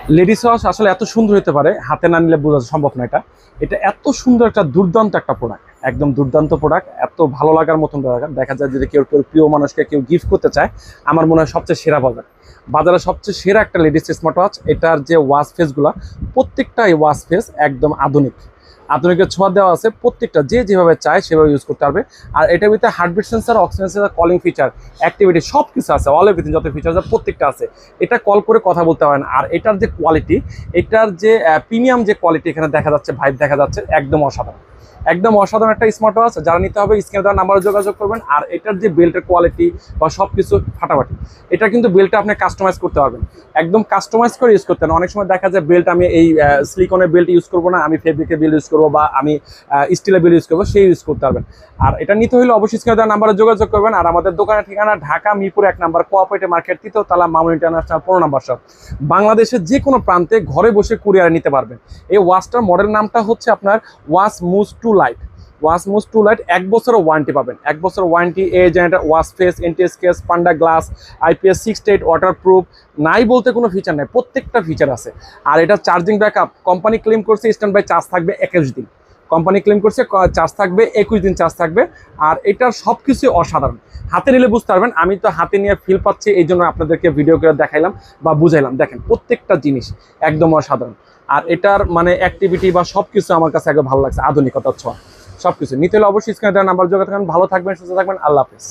Ladies wash আসলে এত সুন্দর হতে পারে, হাতে না নিলে বোঝা সম্ভব না। এটা এটা এত সুন্দর একটা দুর্দান্ত একটা প্রোডাক্ট, একদম দুর্দান্ত প্রোডাক্ট, এত ভালো লাগার মতন প্রোডাক্ট। দেখা যায় যদি কেউ কেউ প্রিয় মানুষকে কেউ গিফট করতে চায়, আমার মনে হয় সবচেয়ে সেরা বাজারে সবচেয়ে সেরা একটা লেডিস স্মার্ট ওয়াচ। এটার যে ওয়াচ ফেসগুলো, প্রত্যেকটাই ওয়াচ ফেস একদম আধুনিকের ছোঁয়া দেওয়া আছে। প্রত্যেকটা যে যেভাবে চায় সেভাবে ইউজ করতে পারবে। আর এটার ভিতরে heartbeat sensor, oxygen sensor, calling feature, activity সব কিছু আছে, অল এভরিথিং, যত ফিচার আছে প্রত্যেকটা আছে। এটা কল করে কথা বলতে হয় না। আর এটার যে কোয়ালিটি, এটার যে প্রিমিয়াম যে কোয়ালিটি এখানে দেখা যাচ্ছে, ভাইব দেখা যাচ্ছে, একদম অসাধারণ, একদম অসাধারণ একটা স্মার্ট ওয়াচ। যারা নিতে হবে স্ক্রিনে দেওয়া নাম্বারে যোগাযোগ করবেন। আর এটার যে বেল্টের কোয়ালিটি বা সব কিছু ফাটাফাটি। এটা কিন্তু বেল্টটা আপনি কাস্টমাইজ করতে পারবেন, একদম কাস্টমাইজ করে ইউজ করতে পারেন। অনেক সময় দেখা যায় বেল্ট আমি এই সিলিকনের বেল্ট ইউজ করবো না, আমি ফেব্রিকের বেল্ট ইউজ করবো বা আমি স্টিলের বেল্ট ইউজ করবো, সেই ইউজ করতে পারবেন। আর এটা নিতে হলে অবশ্যই স্ক্রিনে দেওয়া নাম্বারে যোগাযোগ করবেন। আর আমাদের দোকানের ঠিকানা ঢাকা মিরপুর 1 নম্বর, কোঅপারেটিভ মার্কেট, 3 তলা, মামুন ইন্টারন্যাশনাল 15 নম্বর শপ। বাংলাদেশের যে কোনো প্রান্তে ঘরে বসে কুরিয়ারে নিতে পারবেন। এই ওয়াচটার মডেল নামটা হচ্ছে আপনার ওয়াচ মুজ টু লাইট। ওয়াচ মুজ টু লাইট 1 বছরের ওয়ারেন্টি পাবেন, 1 বছর ওয়ারেন্টি। এই জেনারেটর, ওয়াচ ফেস, এনটিএসকেস, panda glass, IPS 6 to 8 waterproof, নাই বলতে কোনো ফিচার নাই, প্রত্যেকটা ফিচার আছে। আর এটা চার্জিং ব্যাকআপ কোম্পানি ক্লেম করছে স্ট্যান্ড বাই চার্জ থাকবে 21 দিন। কোম্পানি ক্লেম করছে চার্জ থাকবে 21 দিন চার্জ থাকবে। আর এটার সব কিছু অসাধারণ, হাতে নিলে বুঝতে পারবেন। আমি তো হাতে নিয়ে ফিল পাচ্ছি, এই জন্য আপনাদেরকে ভিডিও করে দেখাইলাম বা বুঝাইলাম। দেখেন প্রত্যেকটা জিনিস একদম অসাধারণ। আর এটার মানে অ্যাক্টিভিটি বা সব কিছু আমার কাছে একদম ভালো লাগছে, আধুনিকতার ছোঁয়া সব কিছু। নিতে হলে অবশ্যই স্ক্রিনে দেওয়া নাম্বার যোগাযোগ করবেন। ভালো থাকবেন, সুস্থ থাকবেন, আল্লাহ হাফেজ।